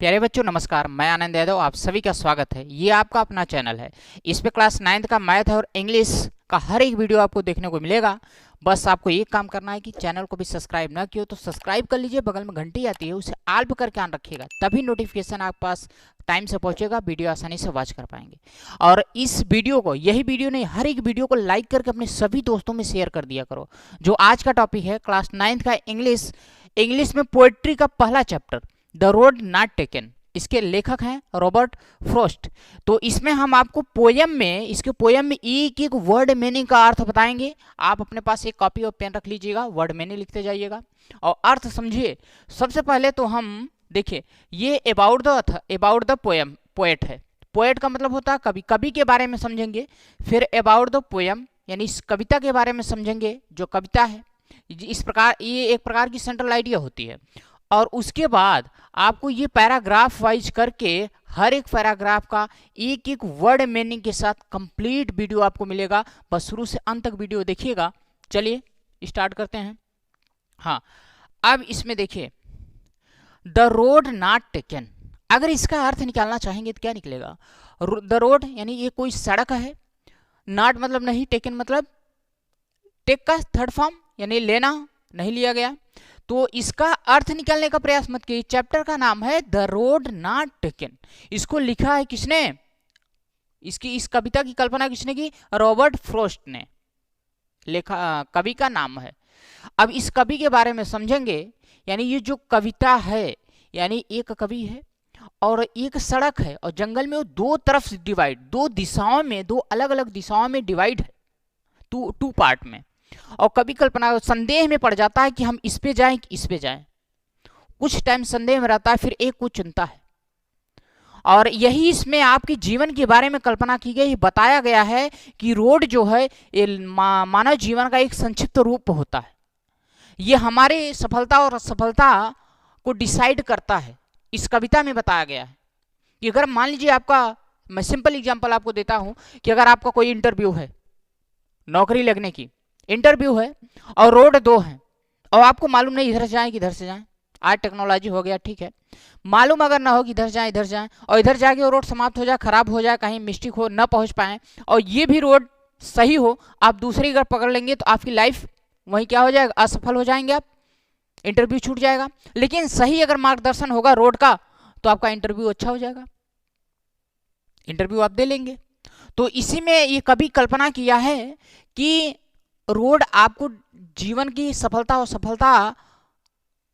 प्यारे बच्चों नमस्कार। मैं आनंद यादव, आप सभी का स्वागत है। ये आपका अपना चैनल है। इस पे क्लास 9th का मैथ और इंग्लिश का हर एक वीडियो आपको देखने को मिलेगा। बस आपको एक काम करना है कि चैनल को भी सब्सक्राइब ना किया तो सब्सक्राइब कर लीजिए, बगल में घंटी आती है उसे ऑल पे करके ऑन रखिएगा, तभी नोटिफिकेशन आपके पास टाइम से पहुंचेगा, वीडियो आसानी से वॉच कर पाएंगे। और इस वीडियो को, यही वीडियो नहीं, हर एक वीडियो को लाइक करके अपने सभी दोस्तों में शेयर कर दिया करो। जो आज का टॉपिक है क्लास 9th का इंग्लिश में पोएट्री का पहला chapter the road not taken. इसके लेखक हैं रॉबर्ट फ्रॉस्ट। तो इसमें हम आपको इसके पोयम में एक एक वर्ड मीनिंग का अर्थ बताएंगे। आप अपने पास एक कॉपी और पेन रख लीजिएगा, वर्ड मीनिंग लिखते जाइएगा और अर्थ समझिए। सबसे पहले तो हम देखिए, ये अबाउट द पोएट है। पोएट का मतलब होता है कवि। कवि के बारे में समझेंगे। फिर अबाउट द पोएम यानी इस कविता के बारे में समझेंगे, जो कविता है। इस प्रकार ये एक प्रकार की सेंट्रल आइडिया होती है। और उसके बाद आपको ये पैराग्राफ वाइज करके हर एक पैराग्राफ का एक एक वर्ड मीनिंग के साथ कंप्लीट वीडियो आपको मिलेगा। बस शुरू से अंत तक वीडियो देखिएगा। चलिए स्टार्ट करते हैं। हाँ, अब इसमें देखिए, द रोड नॉट टेकन। अगर इसका अर्थ निकालना चाहेंगे तो क्या निकलेगा? द रोड यानी ये कोई सड़क है, नॉट मतलब नहीं, टेकन मतलब टेक का थर्ड फॉर्म यानी लेना, नहीं लिया गया। तो इसका अर्थ निकालने का प्रयास मत कीजिए। चैप्टर का नाम है द रोड नॉट टेकन। इसको लिखा है किसने? इस कविता की कल्पना किसने की? रॉबर्ट फ्रॉस्ट ने लिखा। कवि का नाम है। अब इस कवि के बारे में समझेंगे। यानी ये जो कविता है, यानी एक कवि है और एक सड़क है और जंगल में वो दो तरफ डिवाइड, दो दिशाओं में, दो अलग अलग दिशाओं में डिवाइड है, टू पार्ट में। और कभी कल्पना संदेह में पड़ जाता है कि हम इस पे जाएं कि इस पे जाएं। कुछ टाइम संदेह में रहता है, फिर एक को चुनता है। और यही इसमें आपके जीवन के बारे में कल्पना की गई। बताया गया है कि रोड जो है ये मानव जीवन का एक संक्षिप्त रूप होता है। ये हमारे सफलता और असफलता को डिसाइड करता है। इस कविता में बताया गया है कि अगर मान लीजिए आपका, मैं सिंपल एग्जांपल आपको देता हूं कि अगर आपका कोई इंटरव्यू है, नौकरी लगने की इंटरव्यू है और रोड दो हैं और आपको मालूम नहीं इधर जाएं कि इधर से जाएं। आज टेक्नोलॉजी हो गया, ठीक है, मालूम अगर ना हो कि इधर जाएं और इधर जाके वो रोड समाप्त हो जाए, खराब हो जाए, कहीं मिस्टेक हो, ना पहुंच पाए, और ये भी रोड सही हो, आप दूसरी अगर पकड़ लेंगे तो आपकी लाइफ वहीं क्या हो जाएगा? असफल हो जाएंगे आप, इंटरव्यू छूट जाएगा। लेकिन सही अगर मार्गदर्शन होगा रोड का तो आपका इंटरव्यू अच्छा हो जाएगा, इंटरव्यू आप दे लेंगे। तो इसी में ये कभी कल्पना किया है कि रोड आपको जीवन की सफलता और सफलता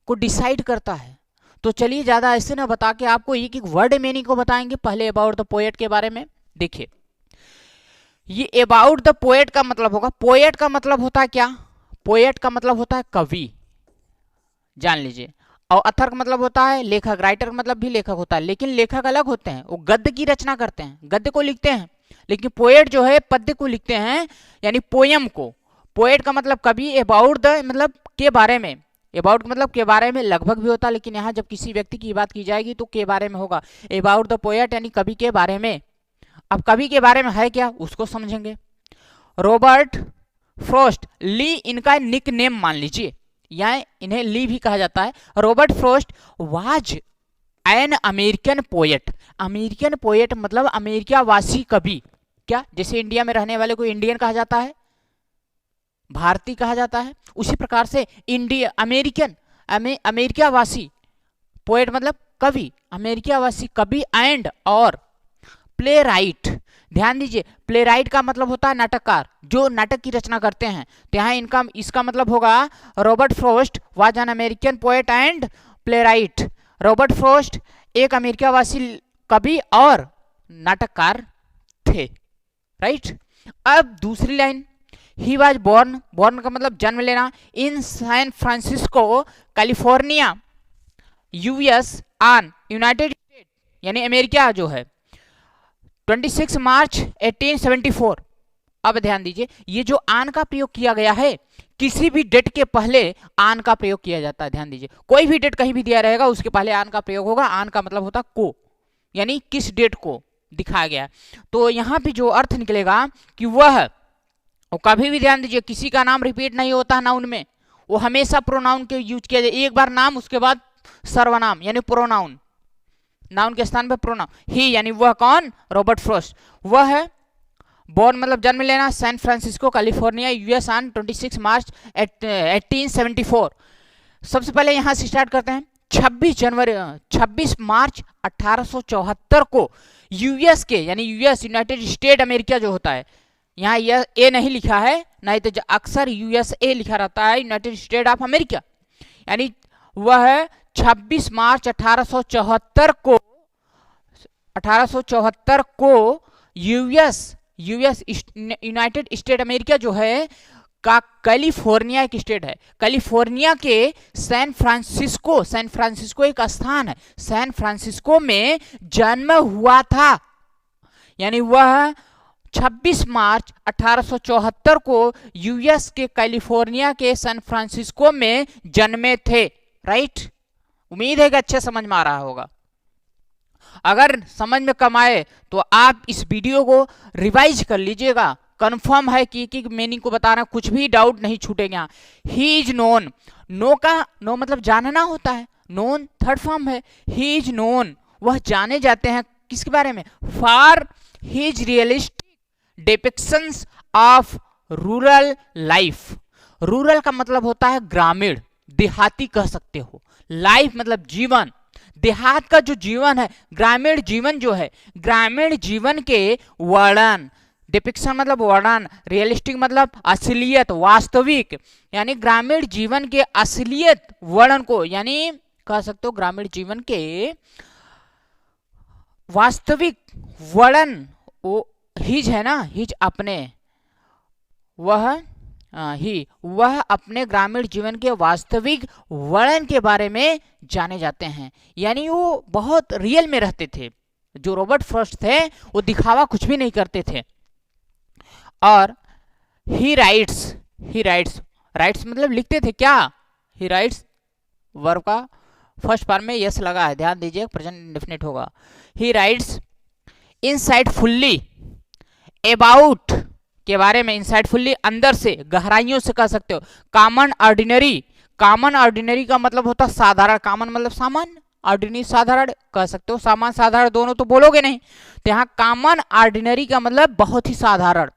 को डिसाइड करता है। तो चलिए ज्यादा ऐसे ना बता के आपको एक एक वर्ड मीनिंग को बताएंगे। पहले अबाउट द पोएट के बारे में देखिए। ये अबाउट द पोएट का मतलब होगा, पोएट का मतलब होता है क्या? पोएट का मतलब होता है कवि, जान लीजिए। और अथर का मतलब होता है लेखक, राइटर का मतलब भी लेखक होता है। लेकिन लेखक अलग होते हैं, वो गद्य की रचना करते हैं, गद्य को लिखते हैं। लेकिन पोएट जो है पद्य को लिखते हैं, यानी पोयम को। पोएट का मतलब कवि, अबाउट द मतलब के बारे में, अबाउट मतलब के बारे में लगभग भी होता है, लेकिन यहाँ जब किसी व्यक्ति की बात की जाएगी तो के बारे में होगा। अबाउट द पोएट यानी कवि के बारे में। अब कवि के बारे में है क्या उसको समझेंगे। रॉबर्ट फ्रॉस्ट, ली इनका निक नेम मान लीजिए, या इन्हें ली भी कहा जाता है। Robert Frost was an American poet. American poet मतलब अमेरिका वासी कवि। क्या जैसे इंडिया में रहने वाले को इंडियन कहा जाता है, भारतीय कहा जाता है, उसी प्रकार से अमेरिकन अमेरिका वासी पोएट मतलब कवि, अमेरिका वासी कवि एंड और प्ले राइट। ध्यान दीजिए, प्ले राइट का मतलब होता है नाटककार, जो नाटक की रचना करते हैं। तो यहाँ इसका मतलब होगा Robert Frost was an American poet and play right. Robert Frost एक अमेरिकावासी कवि और नाटककार थे, राइट। अब दूसरी लाइन, ही वॉज बोर्न का मतलब जन्म लेना, in San Francisco California US on United State यानी अमेरिका जो है 26 मार्च 1874। अब ध्यान दीजिए, ये जो आन का प्रयोग किया गया है, किसी भी डेट के पहले आन का प्रयोग किया जाता है। ध्यान दीजिए, कोई भी डेट कहीं भी दिया रहेगा उसके पहले आन का प्रयोग होगा। आन का मतलब होता को, यानी किस डेट को दिखाया गया। तो यहाँ पे जो अर्थ निकलेगा कि वह, और कभी भी ध्यान दीजिए किसी का नाम रिपीट नहीं होता है नाउन में, वो हमेशा प्रोनाउन के यूज किया जाए। एक बार नाम उसके बाद सर्वनाम यानी प्रोनाउन, नाउन के स्थान पे प्रोनाउन। ही यानी वह कौन, रॉबर्ट फ्रॉस्ट। वह है बोर्न मतलब जन्म लेना San Francisco California US on 26 March 1874। सबसे पहले यहां से स्टार्ट करते हैं। 26 मार्च 1874 को यूएस के यानी यूएस यूनाइटेड स्टेट अमेरिका जो होता है, यहाँ यह ए नहीं लिखा है, नहीं तो अक्सर यूएसए लिखा रहता है, यूनाइटेड स्टेट ऑफ अमेरिका, यानी वह है 26 मार्च 1874 को यूएस यूनाइटेड स्टेट अमेरिका जो है का कैलिफोर्निया एक स्टेट है, कैलिफोर्निया के सैन फ्रांसिस्को एक स्थान है, सैन फ्रांसिस्को में जन्म हुआ था। यानी वह 26 मार्च 1874 को यूएस के कैलिफोर्निया के सैन फ्रांसिस्को में जन्मे थे। राइट, उम्मीद है कि अच्छे समझ में आ रहा होगा। अगर समझ में कम आए तो आप इस वीडियो को रिवाइज कर लीजिएगा, कंफर्म है कि एक मीनिंग को बताना, कुछ भी डाउट नहीं छूटेगा। ही इज नोन, नो मतलब जानना होता है, नोन थर्ड फॉर्म है। ही इज नोन, वह जाने जाते हैं किसके बारे में, for his realistic depictions of rural life. Rural का मतलब होता है ग्रामीण, देहाती कह सकते हो, लाइफ मतलब जीवन, देहात का जो जीवन है, ग्रामीण जीवन जो है, ग्रामीण जीवन के वर्णन, डिपिक्शन मतलब वर्णन, रियलिस्टिक मतलब असलियत, वास्तविक, यानी ग्रामीण जीवन के असलियत वर्णन को, यानी कह सकते हो ग्रामीण जीवन के वास्तविक वर्णन, वो हिज है ना, हिज अपने, वह अपने ग्रामीण जीवन के वास्तविक वर्णन के बारे में जाने जाते हैं। यानी वो बहुत रियल में रहते थे, जो रॉबर्ट फ्रॉस्ट थे वो दिखावा कुछ भी नहीं करते थे। और ही राइट्स मतलब लिखते थे क्या, ही राइट्स वर्ब का फर्स्ट फॉर्म में यस लगा है, ध्यान दीजिए, प्रेजेंट इंडेफिनिट होगा। ही राइट्स इनसाइटफुल्ली अबाउट के बारे में, इनसाइटफुल्ली अंदर से, गहराइयों से कह सकते हो। कॉमन ऑर्डिनरी का मतलब होता है साधारण, कॉमन मतलब सामान्य, ऑर्डिनरी साधारण कह सकते हो, सामान्य साधारण दोनों तो बोलोगे नहीं, तो यहाँ कॉमन ऑर्डिनरी का मतलब बहुत ही साधारण।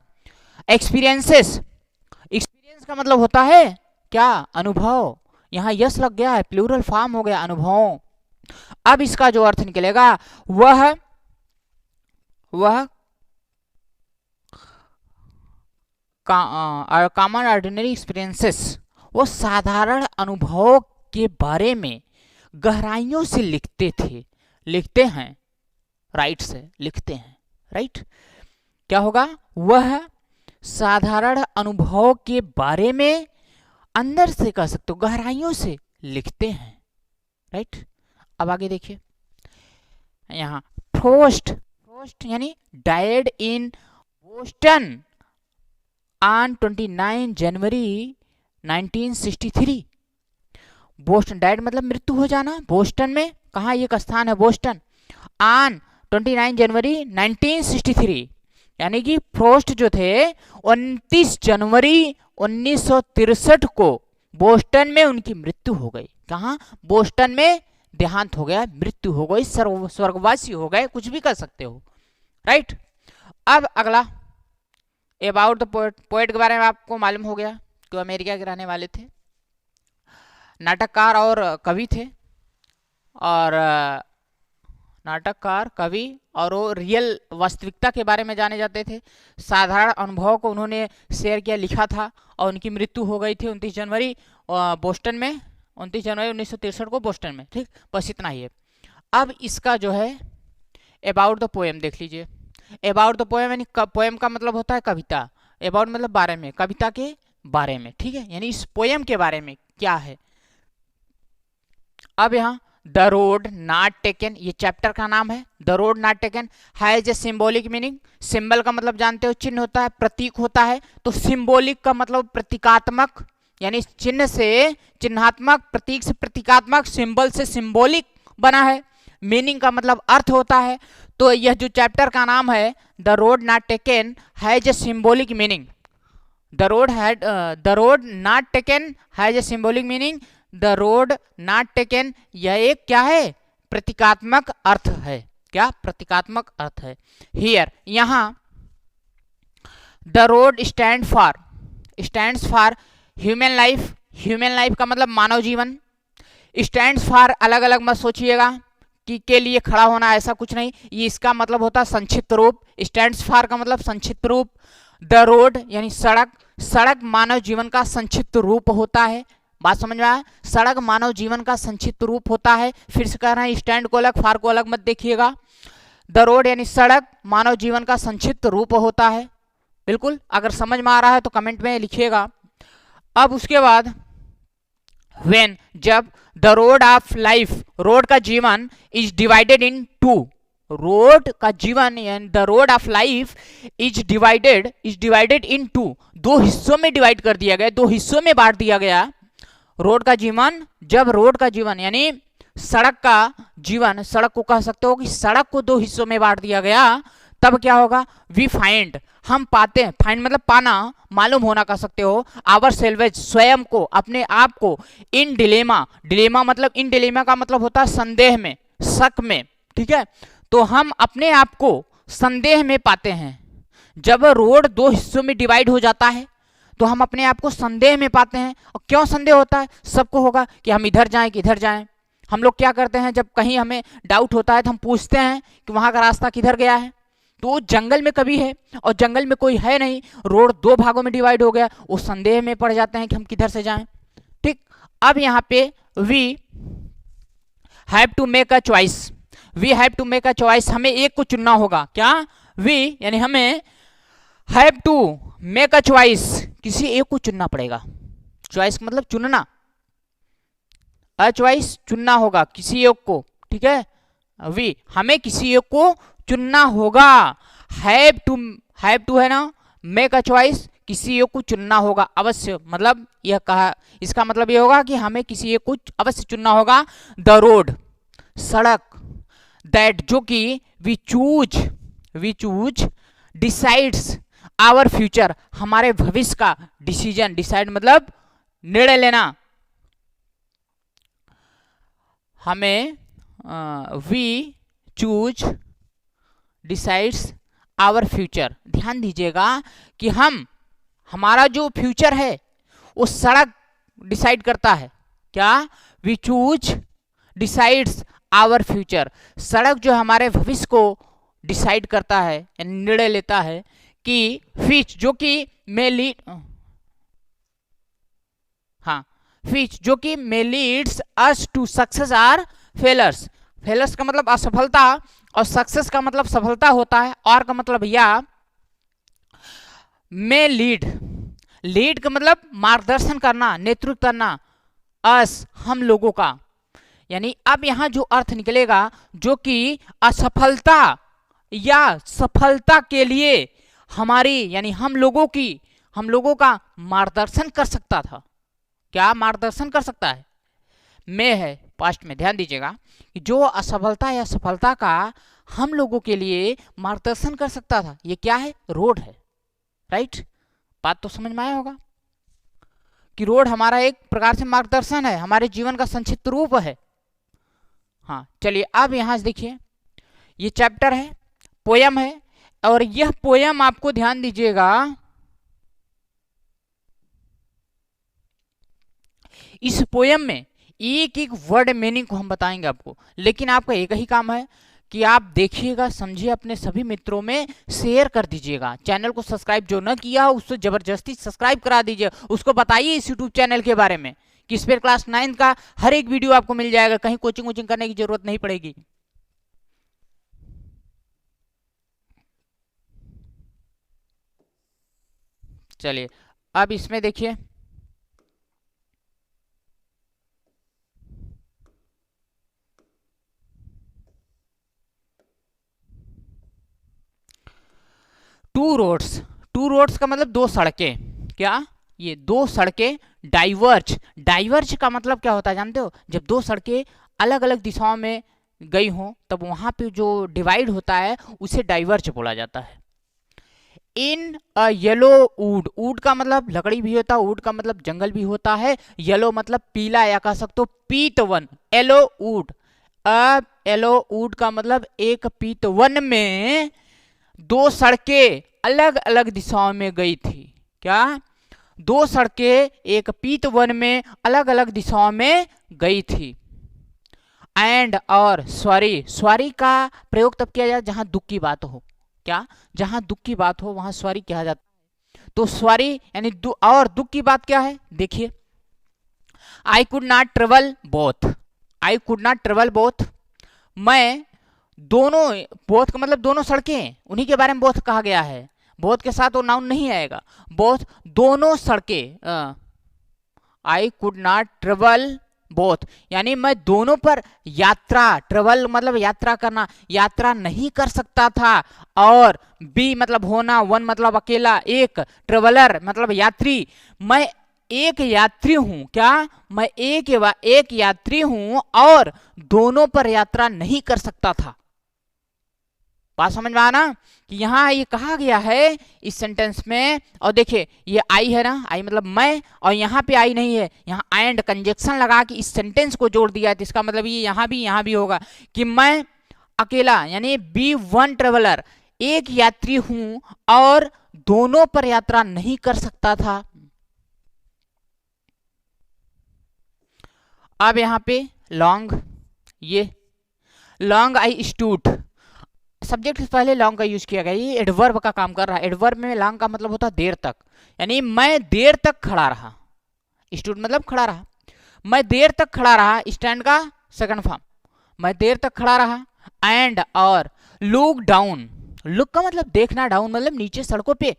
एक्सपीरियंस का मतलब होता है क्या, अनुभव, यहाँ यस लग गया है, प्लूरल फॉर्म हो गया अनुभव। अब इसका जो अर्थ निकलेगा वह कॉमन ऑर्डिनरी एक्सपीरियंसेस, वो साधारण अनुभव के बारे में गहराइयों से लिखते हैं, राइट से लिखते हैं। राइट, क्या होगा, वह साधारण अनुभव के बारे में अंदर से कह सकते हो, गहराइयों से लिखते हैं। राइट, अब आगे देखिए, यहाँ फ्रॉस्ट यानी died in Boston on 29 January 1963। Boston, died मतलब मृत्यु हो जाना, बोस्टन में, कहाँ एक स्थान है बोस्टन, ऑन 29 जनवरी 1963, यानी कि फ्रॉस्ट जो थे 29 जनवरी 1963 को बोस्टन में उनकी मृत्यु हो गई। कहाँ, बोस्टन में देहांत हो गया, मृत्यु हो गई, स्वर्गवासी हो गए, कुछ भी कर सकते हो। राइट, अब अगला अबाउट द पोएट के बारे में आपको मालूम हो गया कि अमेरिका के रहने वाले थे, नाटककार और कवि थे, और नाटककार कवि, और वो रियल वास्तविकता के बारे में जाने जाते थे। साधारण अनुभव को उन्होंने शेयर किया, लिखा था, और उनकी मृत्यु हो गई थी 29 जनवरी बोस्टन में, 29 जनवरी 1963 को बोस्टन में। ठीक, बस इतना ही है। अब इसका जो है अबाउट द पोएम देख लीजिए। अबाउट द पोएम यानी पोएम का मतलब होता है कविता, अबाउट मतलब बारे में, कविता के बारे में। ठीक है, यानी इस पोएम के बारे में क्या है। अब यहाँ द रोड नॉट टेकन, ये चैप्टर का नाम है। The road not taken has a symbolic meaning. Symbol का मतलब जानते हो, चिन्ह होता है, प्रतीक होता है, तो सिंबॉलिक का मतलब प्रतीकात्मक, यानी चिन्ह से चिन्हात्मक, प्रतीक से प्रतीकात्मक, सिंबल से सिंबॉलिक बना है। मीनिंग का मतलब अर्थ होता है। तो यह जो चैप्टर का नाम है the road not taken has a symbolic meaning. The road not taken has a symbolic meaning. The road not taken, यह एक क्या है, प्रतीकात्मक अर्थ है। क्या प्रतीकात्मक अर्थ है? हियर, यहां the road stands for human life. Human life का मतलब मानव जीवन। स्टैंड्स फॉर अलग अलग मत सोचिएगा कि के लिए खड़ा होना, ऐसा कुछ नहीं, ये इसका मतलब होता है संक्षिप्त रूप। स्टैंड्स फॉर का मतलब संक्षिप्त रूप। द रोड यानी सड़क, सड़क मानव जीवन का संक्षिप्त रूप होता है। बात समझ में आया? सड़क मानव जीवन का संक्षिप्त रूप होता है। फिर से कह रहे हैं, स्टैंड को अलग, फार को अलग मत देखिएगा। द रोड यानी सड़क मानव जीवन का संक्षिप्त रूप होता है। बिल्कुल, अगर समझ में आ रहा है तो कमेंट में लिखिएगा। अब उसके बाद व्हेन, जब the road of life, road का जीवन is divided into, road का जीवन यानी the road of life is divided into, दो हिस्सों में डिवाइड कर दिया गया, दो हिस्सों में बांट दिया गया रोड का जीवन। जब रोड का जीवन यानी सड़क का जीवन, सड़क को कह सकते हो कि सड़क को दो हिस्सों में बांट दिया गया, तब क्या होगा? वी फाइंड, हम पाते हैं, फाइंड मतलब पाना, मालूम होना कह सकते हो, आवर सेल्वेज, स्वयं को, अपने आप को, इन डिलेमा, डिलेमा मतलब, इन डिलेमा का मतलब होता है संदेह में, शक में, ठीक है? तो हम अपने आप को संदेह में पाते हैं। जब रोड दो हिस्सों में डिवाइड हो जाता है तो हम अपने आप को संदेह में पाते हैं। और क्यों संदेह होता है? सबको होगा कि हम इधर जाएं कि इधर जाएं। हम लोग क्या करते हैं, जब कहीं हमें डाउट होता है तो हम पूछते हैं कि वहां का रास्ता किधर गया है। तो जंगल में कभी है और जंगल में कोई है नहीं, रोड दो भागों में डिवाइड हो गया, वो संदेह में पड़ जाते हैं कि हम किधर से जाएं। ठीक, अब यहाँ पे we have to make a choice, we have to make a choice, हमें एक को चुनना होगा। क्या? वी यानी हमें, have to make a choice, किसी एक को चुनना पड़ेगा। चॉइस मतलब चुनना, अ चॉइस चुनना होगा किसी एक को, ठीक है? वी, हमें किसी एक को चुनना होगा। हैव टू है ना, मेक अ चॉइस, किसी एक को चुनना होगा अवश्य, मतलब यह कहा, इसका मतलब यह होगा कि हमें किसी एक को अवश्य चुनना होगा। द रोड, सड़क, दैट जो कि we choose decides our future, हमारे भविष्य का, डिसीजन, डिसाइड मतलब निर्णय लेना, हमें we choose decides our future. ध्यान दीजिएगा कि हमारा जो फ्यूचर है वो सड़क डिसाइड करता है। क्या? We choose decides our future, सड़क जो हमारे भविष्य को डिसाइड करता है, निर्णय लेता है कि फिच जो कि मे लीड, हाँ, फिच जो कि may leads us to success or failures. Failures का मतलब असफलता और सक्सेस का मतलब सफलता होता है, और का मतलब या मे लीड का मतलब मार्गदर्शन करना, नेतृत्व करना, अस हम लोगों का, यानी अब यहां जो अर्थ निकलेगा, जो कि असफलता या सफलता के लिए हमारी यानी हम लोगों का मार्गदर्शन कर सकता था। क्या मार्गदर्शन कर सकता है? मैं है पास्ट में। ध्यान दीजिएगा कि जो असफलता या सफलता का हम लोगों के लिए मार्गदर्शन कर सकता था, ये क्या है? रोड है। राइट, बात तो समझ में आया होगा कि रोड हमारा एक प्रकार से मार्गदर्शन है, हमारे जीवन का संक्षिप्त रूप है। हाँ, चलिए अब यहां से देखिए, ये चैप्टर है, पोयम है, और यह पोयम आपको ध्यान दीजिएगा, इस पोयम में एक एक वर्ड मीनिंग को हम बताएंगे आपको, लेकिन आपका एक ही काम है कि आप देखिएगा, समझिए, अपने सभी मित्रों में शेयर कर दीजिएगा। चैनल को सब्सक्राइब जो न किया हो उससे जबरदस्ती सब्सक्राइब करा दीजिए, उसको बताइए इस यूट्यूब चैनल के बारे में कि इस पर क्लास 9 का हर एक वीडियो आपको मिल जाएगा, कहीं कोचिंग करने की जरूरत नहीं पड़ेगी। चलिए अब इसमें देखिए, टू रोड्स का मतलब दो सड़कें। क्या? ये दो सड़कें डाइवर्ज का मतलब क्या होता है जानते हो? जब दो सड़कें अलग अलग दिशाओं में गई हों तब वहां पे जो डिवाइड होता है उसे डाइवर्ज बोला जाता है। इन अ येलो वुड का मतलब लकड़ी भी होता है, वुड का मतलब जंगल भी होता है, येलो मतलब पीला या कह सकते हो पीतवन, येलो वुड, अब एलो ऊड का मतलब एक पीत वन में दो सड़कें अलग अलग दिशाओं में गई थी। क्या? दो सड़कें एक पीत वन में अलग अलग दिशाओं में गई थी। एंड और सॉरी, सॉरी का प्रयोग तब किया जाए जहां दुख की बात हो। क्या? जहां दुख की बात हो वहां सॉरी कहा जाता है। तो सॉरी यानी और दुख की बात क्या है, देखिए, I could not travel both. I could not travel both, मैं दोनों, बोथ का मतलब दोनों सड़कें, उन्हीं के बारे में बोथ कहा गया है। बोथ के साथ वो नाउन नहीं आएगा। बोथ दोनों सड़कें, I could not travel both यानी मैं दोनों पर यात्रा, ट्रेवल मतलब यात्रा करना, यात्रा नहीं कर सकता था। और बी मतलब होना, वन मतलब अकेला, एक ट्रेवलर मतलब यात्री, मैं एक यात्री हूं। क्या? मैं एक यात्री हूं और दोनों पर यात्रा नहीं कर सकता था। बात समझ में आना कि यहां ये कहा गया है इस सेंटेंस में। और देखिए ये आई है ना, आई मतलब मैं, और यहां पे आई नहीं है, यहां एंड कंजक्शन लगा के इस सेंटेंस को जोड़ दिया है। तो इसका मतलब ये यहां भी होगा कि मैं अकेला यानी बी वन ट्रेवलर, एक यात्री हूं और दोनों पर यात्रा नहीं कर सकता था। अब यहां पे लॉन्ग, ये लॉन्ग आई स्टूड, सब्जेक्ट से पहले लॉन्ग का यूज किया गया, ये एडवर्ब का काम कर रहा है। एडवर्ब में लॉन्ग का मतलब होता है देर तक, यानी मैं देर तक खड़ा रहा। स्टूड मतलब खड़ा रहा, मैं देर तक खड़ा रहा, स्टैंड का सेकंड फॉर्म, मैं देर तक खड़ा रहा। एंड और लुक डाउन, लुक का मतलब देखना, डाउन मतलब नीचे सड़कों पे।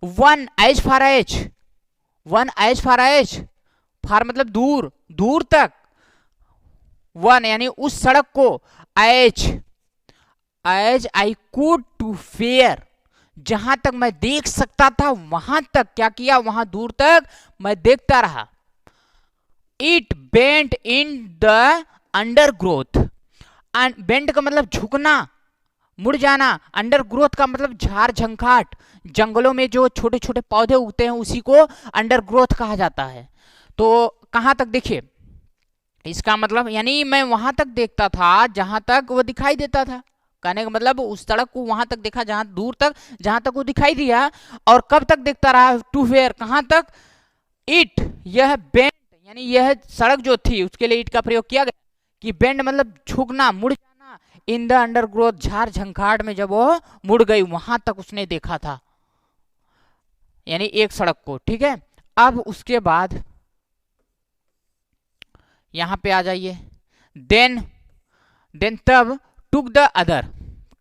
One as far as, one as far as, far मतलब दूर, दूर तक, वन यानी उस सड़क को, as I could to fair, जहां तक मैं देख सकता था वहां तक क्या किया, वहां दूर तक मैं देखता रहा। It bent in the under growth, bent का मतलब झुकना, मुड़ जाना, अंडर ग्रोथ का मतलब झाड़ झंखाट, जंगलों में जो छोटे छोटे पौधे उगते हैं उसी को अंडर ग्रोथ कहा जाता है। तो कहां तक, देखिए इसका मतलब यानी मैं वहां तक देखता था जहां तक वो दिखाई देता था। कहने का मतलब उस सड़क को वहां तक देखा जहां दूर तक, जहां तक वो दिखाई दिया। और कब तक देखता रहा, टू वेयर कहां तक, इट यह बेंड यानी यह सड़क जो थी उसके लिए इट का प्रयोग किया गया कि बेंड मतलब झुकना, मुड़ जाना, इन द अंडर ग्रोथ झाड़ झंखाड़ में जब वो मुड़ गई वहां तक उसने देखा था, यानी एक सड़क को। ठीक है, अब उसके बाद यहां पे आ जाइए, देन तब took the other,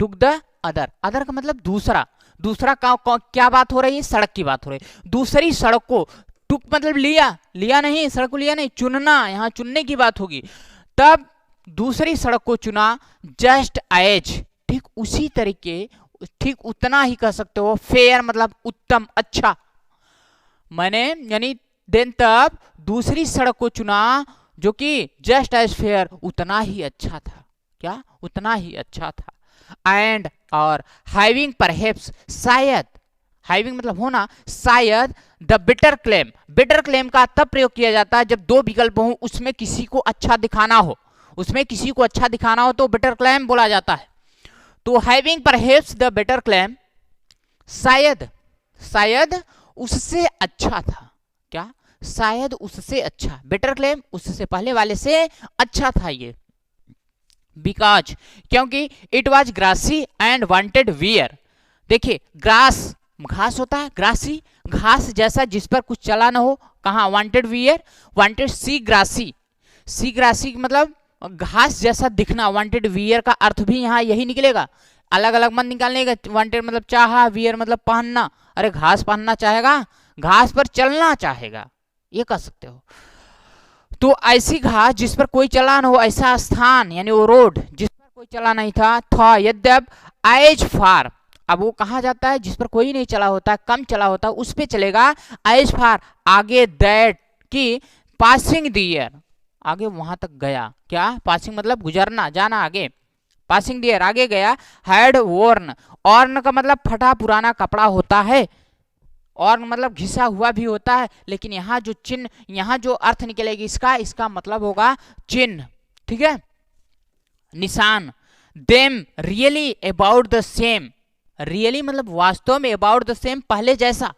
took the other, other का मतलब दूसरा, दूसरा क्या बात हो रही है, सड़क की बात हो रही है। दूसरी सड़क को, टुक मतलब लिया, लिया नहीं, सड़क को लिया नहीं, चुनना, यहां चुनने की बात होगी। तब दूसरी सड़क को चुना, जस्ट एज, ठीक उसी तरीके, ठीक उतना ही कह सकते हो, फेयर मतलब उत्तम, अच्छा। मैंने यानी देन तब दूसरी सड़क को चुना जो कि जस्ट एज फेयर, उतना ही अच्छा था। क्या? उतना ही अच्छा था। एंड और हैविंग परहैप्स, शायद, हैविंग मतलब होना, शायद the better claim, better claim का तब प्रयोग किया जाता है जब दो विकल्प हो, उसमें किसी को अच्छा दिखाना हो, उसमें किसी को अच्छा दिखाना हो तो बेटर क्लेम बोला जाता है। तो having perhaps the better claim, शायद, शायद उससे अच्छा था। क्या? शायद उससे अच्छा, बेटर क्लेम उससे पहले वाले से अच्छा था ये। बिकॉज क्योंकि it was grassy and wanted wear, देखिए ग्रास घास होता है, ग्रासी घास जैसा जिस पर कुछ चला ना हो, कहा वांटेड वियर, वांटेड सी ग्रासी, सी ग्रासी मतलब घास जैसा दिखना, वांटेड वियर का अर्थ भी यहाँ यही निकलेगा, अलग अलग मत निकालने का। वांटेड मतलब चाहा, वियर मतलब पहनना, अरे घास पहनना चाहेगा, घास पर चलना चाहेगा, ये कह सकते हो। तो ऐसी घास जिस पर कोई चला न हो, ऐसा स्थान यानी वो रोड जिस पर कोई चला नहीं था यद्यप एज फार, अब वो कहा जाता है जिस पर कोई नहीं चला होता, कम चला होता, उस पे चलेगा एज फार, आगे दैट की पासिंग द ईयर, आगे वहां तक गया। क्या? पासिंग मतलब गुजरना, जाना, आगे, पासिंग द ईयर आगे गया। हैड वोर्न, ऑर्न का मतलब फटा पुराना कपड़ा होता है, और मतलब घिसा हुआ भी होता है, लेकिन यहाँ जो चिन्ह, यहाँ जो अर्थ निकलेगी इसका, इसका मतलब होगा चिन्ह। ठीक है, निशान, them really about the same, really मतलब वास्तव में, अबाउट द सेम पहले जैसा,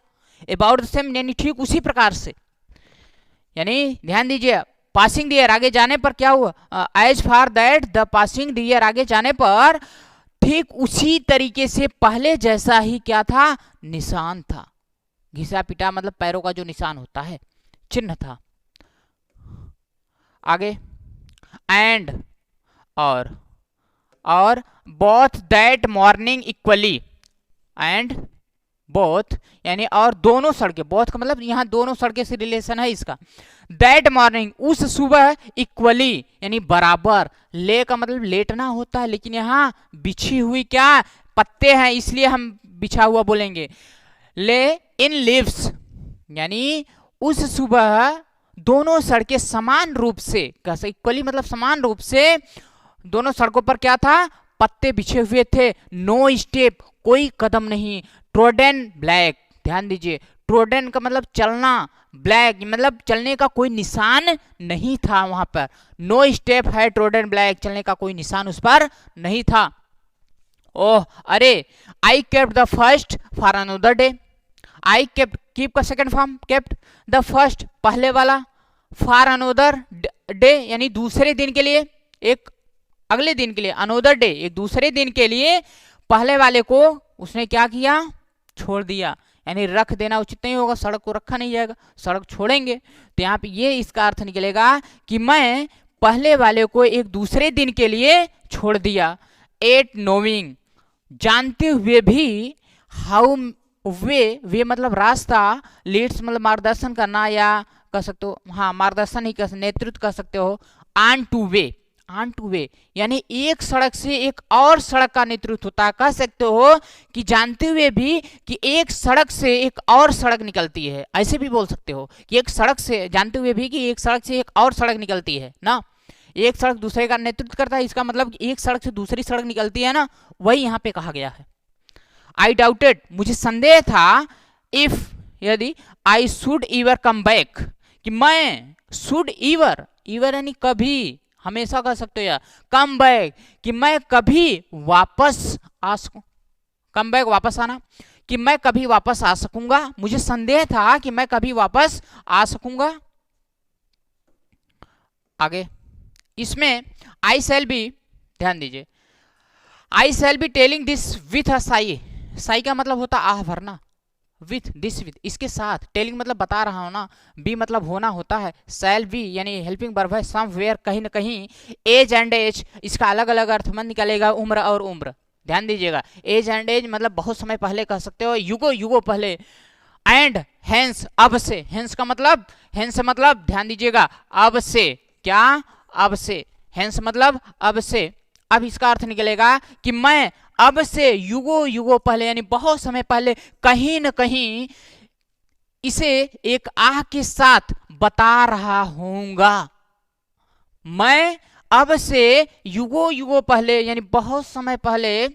अबाउट द सेम यानी ठीक उसी प्रकार से, यानी ध्यान दीजिए पासिंग द ईयर आगे जाने पर क्या हुआ, as far that the passing the year आगे जाने पर ठीक उसी तरीके से पहले जैसा ही क्या था, निशान था। घिसा पिटा मतलब पैरों का जो निशान होता है, चिन्ह था। आगे एंड और both that morning equally, and both यानी और दोनों सड़कें, बोथ का मतलब यहाँ दोनों सड़कें से रिलेशन है इसका। दैट मॉर्निंग उस सुबह, इक्वली यानी बराबर, ले का मतलब लेटना होता है लेकिन यहाँ बिछी हुई क्या पत्ते हैं इसलिए हम बिछा हुआ बोलेंगे। ले इन लीव्स यानी उस सुबह दोनों सड़कें समान रूप से, कैसे इक्वली मतलब समान रूप से दोनों सड़कों पर क्या था, पत्ते बिछे हुए थे। नो स्टेप कोई कदम नहीं, ट्रोडन ब्लैक, ध्यान दीजिए ट्रोडन का मतलब चलना, ब्लैक मतलब चलने का कोई निशान नहीं था वहां पर। नो स्टेप है ट्रोडन ब्लैक, चलने का कोई निशान उस पर नहीं था। ओह अरे, I kept the first for another day, I kept, keep का second form kept, the first पहले वाला, फॉर अनदर डे यानी दूसरे दिन के लिए, एक अगले दिन के लिए, अनदर डे एक दूसरे दिन के लिए, पहले वाले को उसने क्या किया, छोड़ दिया, यानी रख देना उचित नहीं होगा, सड़क को रखा नहीं जाएगा, सड़क छोड़ेंगे। तो यहाँ पे ये इसका अर्थ निकलेगा कि मैं पहले वाले को एक दूसरे दिन के लिए छोड़ दिया। एट नोविंग जानते हुए भी, हाउ वे मतलब रास्ता, लीड्स मतलब मार्गदर्शन करना या कह सकते हो, हाँ मार्गदर्शन ही कर, नेतृत्व कर सकते हो। On two way, on two way यानी एक सड़क से एक और सड़क का नेतृत्व होता है। कह सकते हो कि जानते हुए भी कि एक सड़क से एक और सड़क निकलती है, ऐसे भी बोल सकते हो कि एक सड़क से, जानते हुए भी कि एक सड़क से एक और सड़क निकलती है ना, एक सड़क दूसरे का नेतृत्व करता है, इसका मतलब एक सड़क से दूसरी सड़क निकलती है ना, वही यहाँ पे कहा गया है। आई डाउटेड मुझे संदेह था, इफ यदि, आई शुड ईवर कम बैक कि मैं, शुड ईवर, ईवर यानी कभी, हमेशा कह सकते हो, या कम बैक कि मैं कभी वापस आ सकूं, कम बैक वापस आना, कि मैं कभी वापस आ सकूंगा, मुझे संदेह था कि मैं कभी वापस आ सकूंगा। आगे इसमें आई शैल बी, ध्यान दीजिए I shall be telling this with a sigh, sigh का मतलब होता आह भरना, विथ दिस विथ इसके साथ, टेलिंग मतलब बता रहा हूं ना, बी मतलब होना होता है, शैल बी यानी हेल्पिंग वर्ब है, समवेयर कहीं ना कहीं, एज एंड एज इसका अलग अलग अर्थ मन निकलेगा, उम्र और उम्र, ध्यान दीजिएगा। एज एंड एज मतलब बहुत समय पहले कह सकते हो, युगो युगो पहले। एंड हेंस अब से, हेंस का मतलब, हेंस मतलब ध्यान दीजिएगा अब से, क्या अब से, हेंस मतलब अब से, अब इसका अर्थ निकलेगा कि मैं अब से युगो युगो पहले यानी बहुत समय पहले कहीं न कहीं इसे एक आह के साथ बता रहा हूंगा। मैं अब से युगो युगो पहले यानी बहुत समय पहले,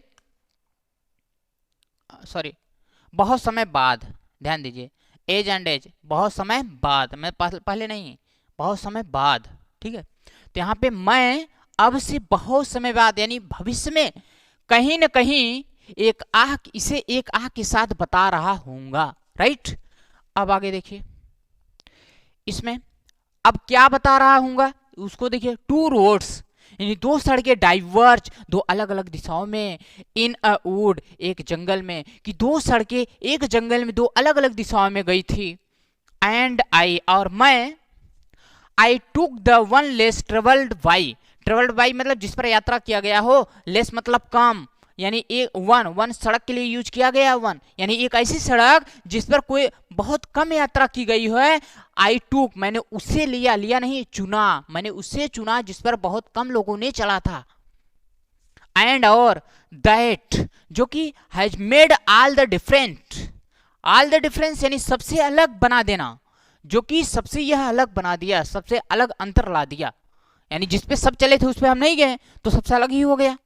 सॉरी बहुत समय बाद, ध्यान दीजिए एज एंड एज बहुत समय बाद, मैं पहले नहीं, बहुत समय बाद, ठीक है। तो यहाँ पे मैं अब से बहुत समय बाद यानी भविष्य में कहीं न कहीं एक आह, इसे एक आह के साथ बता रहा हूंगा, राइट। अब आगे देखिए इसमें, अब क्या बता रहा हूंगा उसको देखिए, टू रोड्स यानी दो सड़कें डाइवर्ज, दो अलग अलग दिशाओं में, इन अ वुड एक जंगल में, कि दो सड़कें एक जंगल में दो अलग अलग दिशाओं में गई थी। एंड आई और मैं, I took the one less travelled by, travelled by मतलब जिस पर यात्रा किया गया हो, लेस मतलब कम, यानी एक वन सड़क के लिए यूज किया गया वन, यानी एक ऐसी सड़क जिस पर कोई बहुत कम यात्रा की गई है। आई टूक मैंने उसे लिया, लिया नहीं चुना, मैंने उसे चुना जिस पर बहुत कम लोगों ने चला था। एंड और दैट जो कि has made all the different, all the difference यानी सबसे अलग बना देना, जो कि सबसे यह अलग बना दिया, सबसे अलग अंतर ला दिया, यानी जिस पे सब चले थे उस पे हम नहीं गए तो सबसे अलग ही हो गया।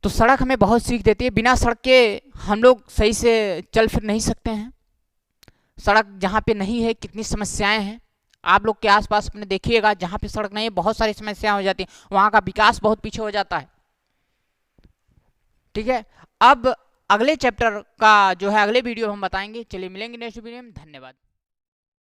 तो सड़क हमें बहुत सीख देती है, बिना सड़क के हम लोग सही से चल फिर नहीं सकते हैं। सड़क जहाँ पे नहीं है कितनी समस्याएं हैं, आप लोग के आसपास अपने देखिएगा, जहाँ पे सड़क नहीं है बहुत सारी समस्याएं हो जाती हैं, वहाँ का विकास बहुत पीछे हो जाता है। ठीक है, अब अगले चैप्टर का जो है अगले वीडियो हम बताएंगे। चलिए मिलेंगे नेक्स्ट वीडियो में, धन्यवाद।